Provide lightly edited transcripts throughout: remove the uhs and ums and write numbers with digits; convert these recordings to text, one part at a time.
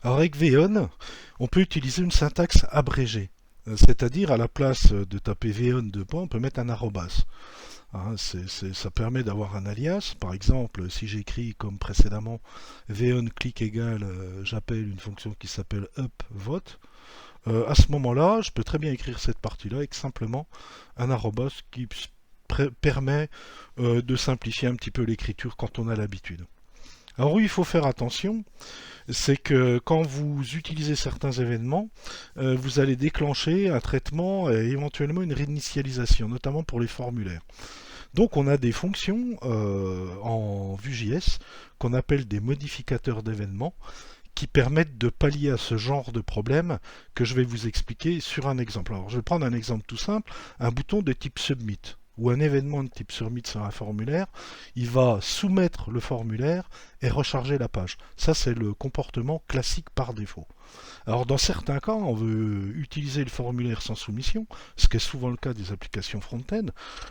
Alors avec Veon, on peut utiliser une syntaxe abrégée. C'est-à-dire, à la place de taper Veon deux points, on peut mettre un arrobas. Hein, ça permet d'avoir un alias. Par exemple, si j'écris comme précédemment Veon click égale, j'appelle une fonction qui s'appelle upVote. À ce moment-là, je peux très bien écrire cette partie-là avec simplement un arrobas qui permet de simplifier un petit peu l'écriture quand on a l'habitude. Alors oui, il faut faire attention, c'est que quand vous utilisez certains événements, vous allez déclencher un traitement et éventuellement une réinitialisation, notamment pour les formulaires. Donc on a des fonctions en Vue.js qu'on appelle des modificateurs d'événements qui permettent de pallier à ce genre de problème que je vais vous expliquer sur un exemple. Alors je vais prendre un exemple tout simple, un bouton de type Submit ou un événement de type Submit sur un formulaire, il va soumettre le formulaire et recharger la page. Ça c'est le comportement classique par défaut. Alors dans certains cas, on veut utiliser le formulaire sans soumission, ce qui est souvent le cas des applications front-end,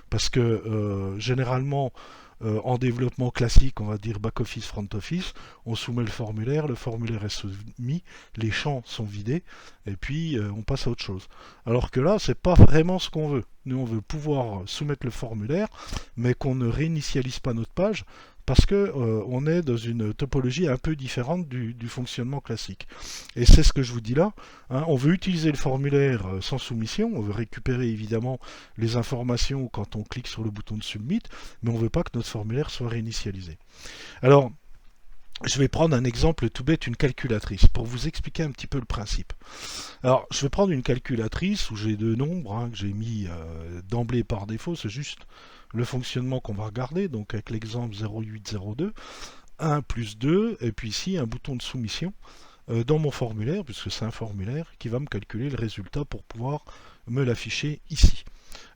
parce que généralement en développement classique, on va dire back-office, front-office, on soumet le formulaire est soumis, les champs sont vidés, et puis on passe à autre chose. Alors que là, c'est pas vraiment ce qu'on veut. Nous, on veut pouvoir soumettre le formulaire, mais qu'on ne réinitialise pas notre page, parce que on est dans une topologie un peu différente du fonctionnement classique. Et c'est ce que je vous dis là. Hein, on veut utiliser le formulaire sans soumission, on veut récupérer évidemment les informations quand on clique sur le bouton de Submit, mais on ne veut pas que notre formulaire soit réinitialisé. Alors, je vais prendre un exemple tout bête, une calculatrice, pour vous expliquer un petit peu le principe. Alors, je vais prendre une calculatrice où j'ai deux nombres que j'ai mis d'emblée par défaut, c'est juste le fonctionnement qu'on va regarder, donc avec l'exemple 0802, 1 plus 2, et puis ici un bouton de soumission dans mon formulaire, puisque c'est un formulaire qui va me calculer le résultat pour pouvoir me l'afficher ici.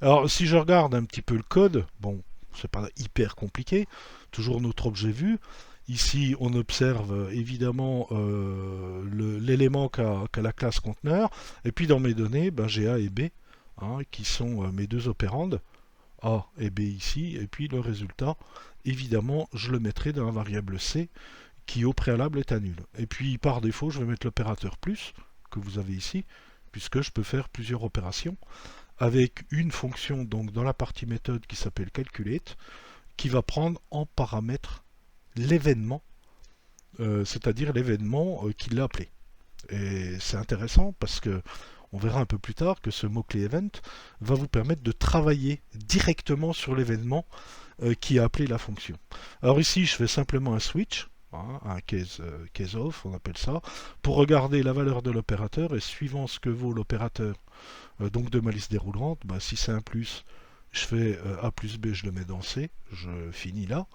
Alors si je regarde un petit peu le code, bon, c'est pas hyper compliqué, toujours notre objet vu. Ici, on observe évidemment l'élément qu'a la classe conteneur, et puis dans mes données, ben, j'ai A et B, qui sont mes deux opérandes, A et B ici, et puis le résultat, évidemment, je le mettrai dans la variable C, qui au préalable est à nul. Et puis par défaut, je vais mettre l'opérateur plus, que vous avez ici, puisque je peux faire plusieurs opérations, avec une fonction donc dans la partie méthode qui s'appelle calculate, qui va prendre en paramètre l'événement, c'est-à-dire l'événement qu'il a appelé. Et c'est intéressant parce que on verra un peu plus tard que ce mot-clé event va vous permettre de travailler directement sur l'événement qui a appelé la fonction. Alors ici, je fais simplement un switch, un case off, on appelle ça, pour regarder la valeur de l'opérateur et suivant ce que vaut l'opérateur donc de ma liste déroulante, bah, si c'est un plus, je fais A plus B, je le mets dans C, je finis là.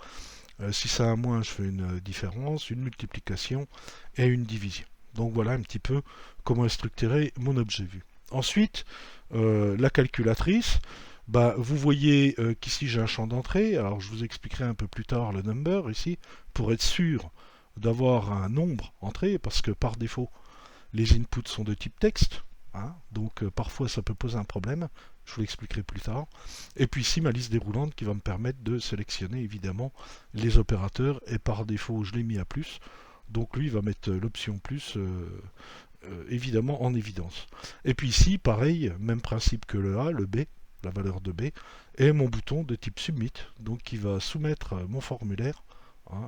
Si c'est un moins, je fais une différence, une multiplication et une division. Donc voilà un petit peu comment est structuré mon objet vu. Ensuite, la calculatrice, bah, vous voyez qu'ici j'ai un champ d'entrée. Alors je vous expliquerai un peu plus tard le number ici, pour être sûr d'avoir un nombre entré, parce que par défaut, les inputs sont de type texte. Donc parfois ça peut poser un problème, je vous l'expliquerai plus tard. Et puis ici ma liste déroulante qui va me permettre de sélectionner évidemment les opérateurs, et par défaut je l'ai mis à plus, donc lui va mettre l'option plus évidemment en évidence. Et puis ici pareil, même principe que le A, le B, la valeur de B, et mon bouton de type submit, donc qui va soumettre mon formulaire,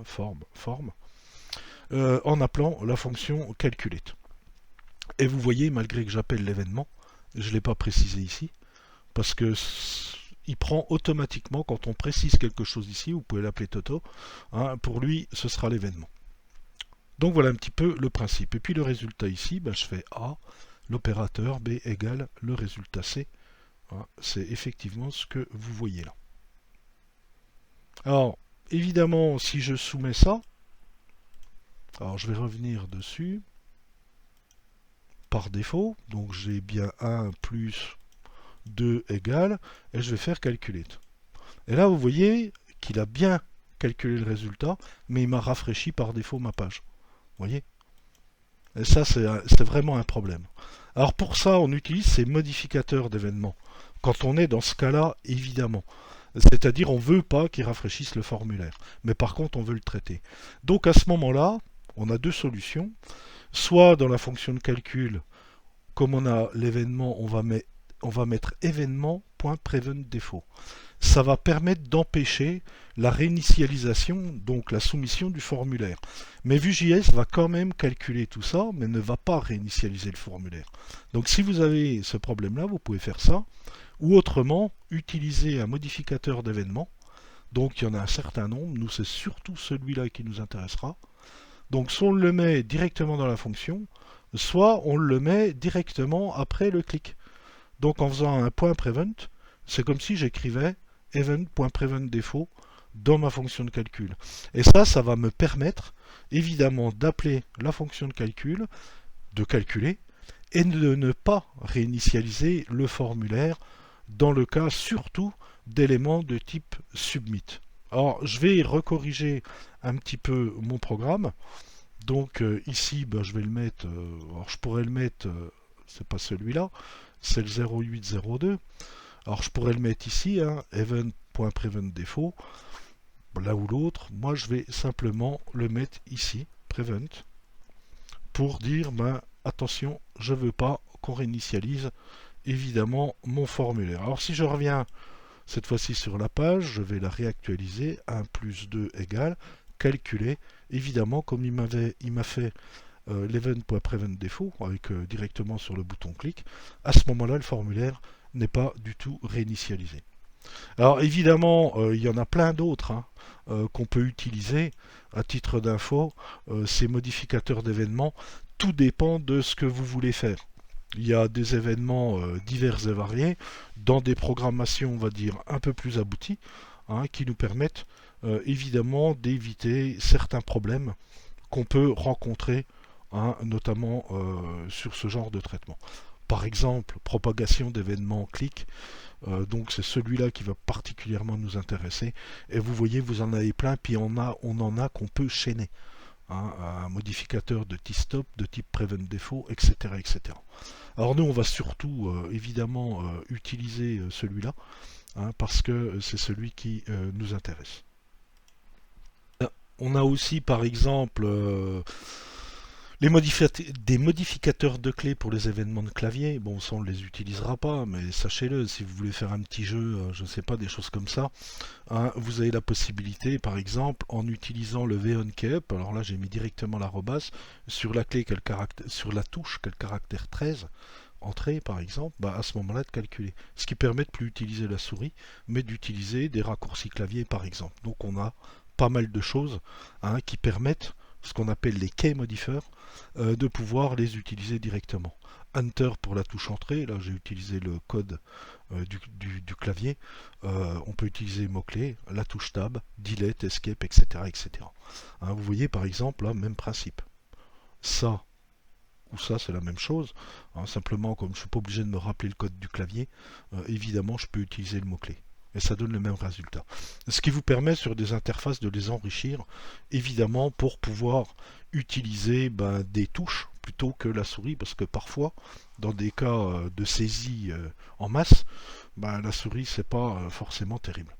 forme, en appelant la fonction calculate. Et vous voyez, malgré que j'appelle l'événement, je ne l'ai pas précisé ici, parce que il prend automatiquement, quand on précise quelque chose ici, vous pouvez l'appeler Toto, pour lui, ce sera l'événement. Donc voilà un petit peu le principe. Et puis le résultat ici, je fais A, l'opérateur B égale le résultat C. C'est effectivement ce que vous voyez là. Alors, évidemment, si je soumets ça, alors je vais revenir dessus, par défaut, donc j'ai bien 1 plus 2 égale, et je vais faire calculate. Et là, vous voyez qu'il a bien calculé le résultat, mais il m'a rafraîchi par défaut ma page. Vous voyez? Et ça, c'est vraiment un problème. Alors pour ça, on utilise ces modificateurs d'événements. Quand on est dans ce cas-là, évidemment. C'est-à-dire, on ne veut pas qu'il rafraîchisse le formulaire. Mais par contre, on veut le traiter. Donc à ce moment-là, on a deux solutions. Soit dans la fonction de calcul, comme on a l'événement, on va mettre événement.preventDefault. Ça va permettre d'empêcher la réinitialisation, donc la soumission du formulaire. Mais Vue.js va quand même calculer tout ça, mais ne va pas réinitialiser le formulaire. Donc si vous avez ce problème-là, vous pouvez faire ça, ou autrement, utiliser un modificateur d'événement. Donc il y en a un certain nombre, nous c'est surtout celui-là qui nous intéressera. Donc soit on le met directement dans la fonction, soit on le met directement après le clic. Donc en faisant un point prevent, c'est comme si j'écrivais event.preventDefault dans ma fonction de calcul. Et ça va me permettre évidemment d'appeler la fonction de calcul, de calculer, et de ne pas réinitialiser le formulaire dans le cas surtout d'éléments de type submit. Alors je vais recorriger un petit peu mon programme. Donc ici je vais le mettre, alors je pourrais le mettre, c'est pas celui-là, c'est le 0802. Alors je pourrais le mettre ici, hein, event.preventDefault, là ou l'autre. Moi je vais simplement le mettre ici, prevent, pour dire attention, je veux pas qu'on réinitialise évidemment mon formulaire. Alors si je reviens cette fois-ci sur la page, je vais la réactualiser, 1 plus 2 égale, calculer, évidemment comme il m'a fait l'event.preventDefault avec directement sur le bouton clic, à ce moment-là le formulaire n'est pas du tout réinitialisé. Alors évidemment, il y en a plein d'autres qu'on peut utiliser à titre d'info, ces modificateurs d'événements, tout dépend de ce que vous voulez faire. Il y a des événements divers et variés, dans des programmations, on va dire, un peu plus abouties, qui nous permettent évidemment d'éviter certains problèmes qu'on peut rencontrer, notamment sur ce genre de traitement. Par exemple, propagation d'événements clics, donc c'est celui-là qui va particulièrement nous intéresser. Et vous voyez, vous en avez plein, puis on en a qu'on peut chaîner. Un modificateur de type stop, de type preventDefault, etc., etc. Alors nous, on va surtout évidemment utiliser celui-là, parce que c'est celui qui nous intéresse. On a aussi par exemple des modificateurs de clés pour les événements de clavier. Bon, ça on ne les utilisera pas, mais sachez-le, si vous voulez faire un petit jeu, je ne sais pas, des choses comme ça, vous avez la possibilité, par exemple, en utilisant le VONKEUP, alors là j'ai mis directement l'arrobas, sur la clé sur la touche quel caractère 13, entrée par exemple, à ce moment-là de calculer. Ce qui permet de plus utiliser la souris, mais d'utiliser des raccourcis clavier par exemple. Donc on a pas mal de choses qui permettent ce qu'on appelle les key modifiers, de pouvoir les utiliser directement. Enter pour la touche entrée, là j'ai utilisé le code du clavier. On peut utiliser mots-clés, la touche tab, delete, escape, etc. etc. Vous voyez par exemple, là, même principe. Ça ou ça c'est la même chose, simplement comme je ne suis pas obligé de me rappeler le code du clavier, évidemment je peux utiliser le mot-clé. Et ça donne le même résultat. Ce qui vous permet sur des interfaces de les enrichir, évidemment pour pouvoir utiliser des touches plutôt que la souris, parce que parfois, dans des cas de saisie en masse, la souris c'est pas forcément terrible.